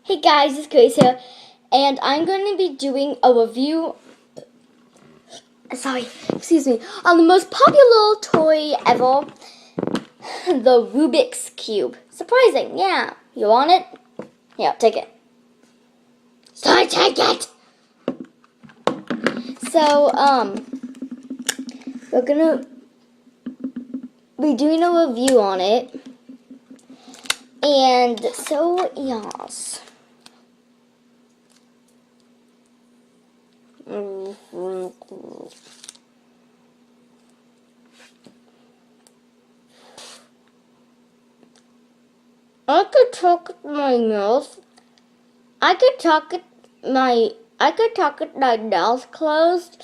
Hey guys, it's Grace here, and I'm going to be doing a review, on the most popular toy ever, the Rubik's Cube. Surprising, yeah. You want it? Yeah, take it. So I take it! So, we're gonna be doing a review on it, and so, yes. I could talk with my mouth. I could talk with my mouth closed.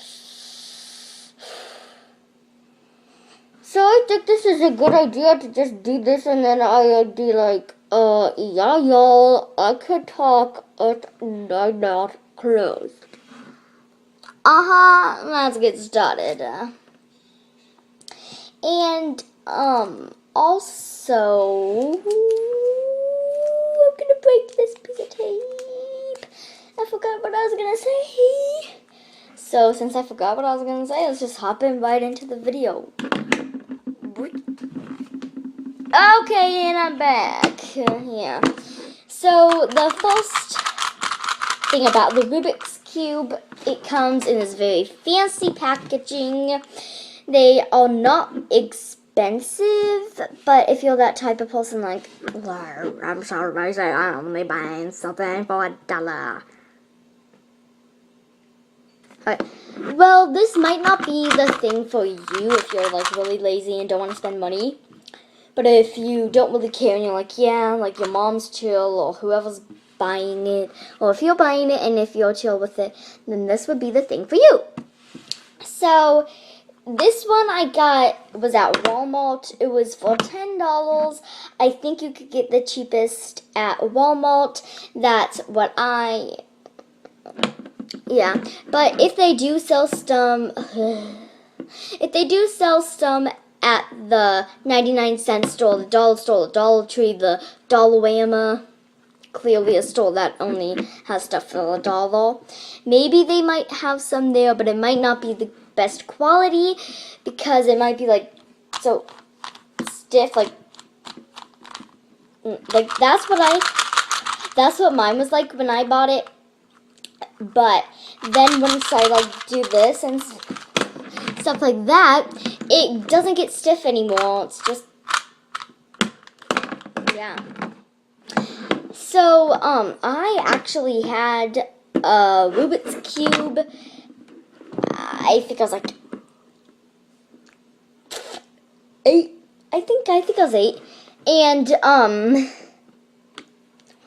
So I think this is a good idea to just do this, and then I'll be like, yeah, y'all, I could talk with my mouth closed. Let's get started. And, also, I'm gonna break this piece of tape. I forgot what I was gonna say. So, since I forgot what I was gonna say, let's just hop in right into the video. Okay, and I'm back. Yeah. So, the first thing about the Rubik's Cube, it comes in this very fancy packaging. They are not expensive, but if you're that type of person like, I'm sorry, I'm only buying something for $1. Alright. Well, this might not be the thing for you if you're like really lazy and don't want to spend money. But if you don't really care and you're like, yeah, like your mom's chill or whoever's buying it, or if you're buying it and if you're chill with it, then this would be the thing for you. So, this one I got was at Walmart. It was for $10. I think you could get the cheapest at Walmart. That's what yeah. But if they do sell some, at the 99-cent store, the Dollar Tree, the Dollarama, clearly a store that only has stuff for $1. Maybe they might have some there, but it might not be the best quality because it might be like so stiff, like that's what mine was like when I bought it. But then once I like do this and stuff like that, it doesn't get stiff anymore. It's just, yeah. So, I actually had a Rubik's Cube. I think I was like 8. I think I was 8. And,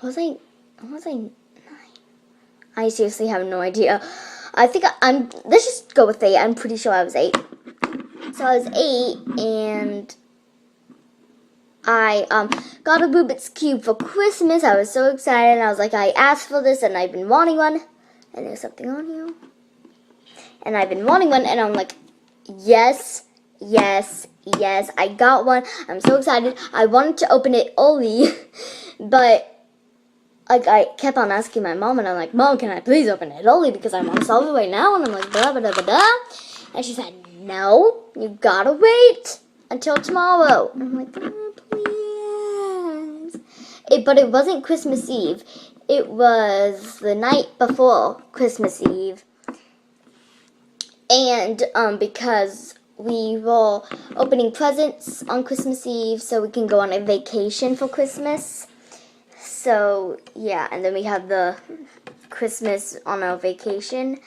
was I 9? I seriously have no idea. I think let's just go with 8. I'm pretty sure I was 8. So I was 8, and I got a Rubik's Cube for Christmas. I was so excited. I was like, I asked for this, and I've been wanting one. And there's something on here. And I've been wanting one, and I'm like, yes, I got one. I'm so excited. I wanted to open it early, but like I kept on asking my mom, and I'm like, Mom, can I please open it early because I'm on solid right now? And I'm like, blah, blah, blah, blah, blah. And she said, no, you gotta wait until tomorrow. And I'm like, oh, please. But it wasn't Christmas Eve. It was the night before Christmas Eve. And because we were opening presents on Christmas Eve so we can go on a vacation for Christmas. So, yeah, and then we have the Christmas on our vacation.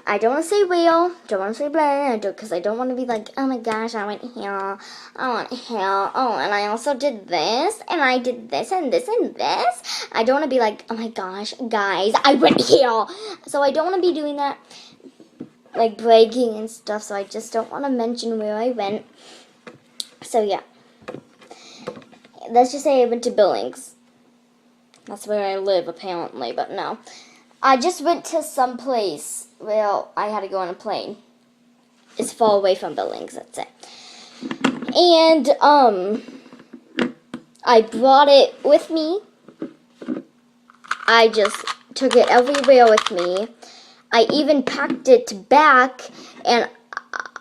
I don't want to say whale, don't want to say blah, because I don't want to be like, oh my gosh, I went here, oh, and I also did this, and I did this, and this, and this. I don't want to be like, oh my gosh, guys, I went here. So I don't want to be doing that, like bragging and stuff, so I just don't want to mention where I went. So, yeah. Let's just say I went to Billings. That's where I live, apparently, but no. I just went to some place where I had to go on a plane. It's far away from Billings, that's it. And, I brought it with me. I just took it everywhere with me. I even packed it back, and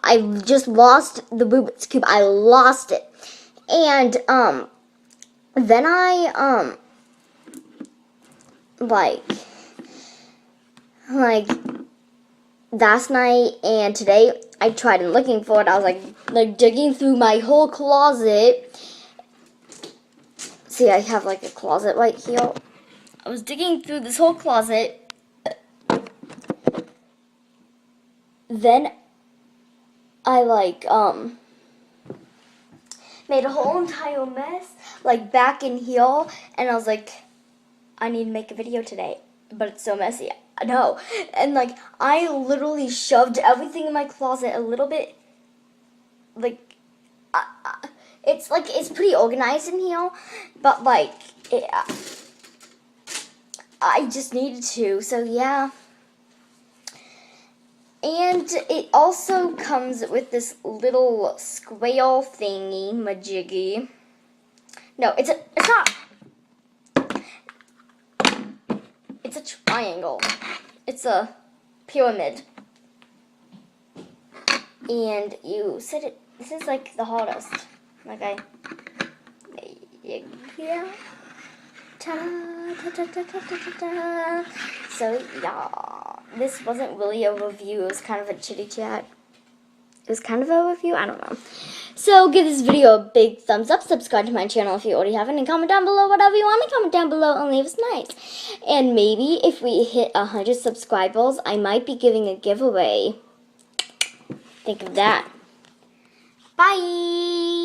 I just lost the Rubik's Cube. I lost it. And, then I, like, last night and today, I tried looking for it. I was, like digging through my whole closet. See, I have, like, a closet right here. I was digging through this whole closet. Then I, like, made a whole entire mess, like, back in here. And I was like, I need to make a video today. But it's so messy. I know. And, like, I literally shoved everything in my closet a little bit. Like, it's, like, it's pretty organized in here. But, like, I just needed to. So, yeah. And it also comes with this little square thingy, majiggy. No, it's not. It's a triangle. It's a pyramid. And you set it. This is like the hardest. Okay. Yeah. Ta-da. So, yeah. This wasn't really a review. It was kind of a chitty chat. It was kind of a review. I don't know. So give this video a big thumbs up. Subscribe to my channel if you already haven't. And comment down below whatever you want to comment down below. And leave us nice. And maybe if we hit 100 subscribers, I might be giving a giveaway. Think of that. Bye.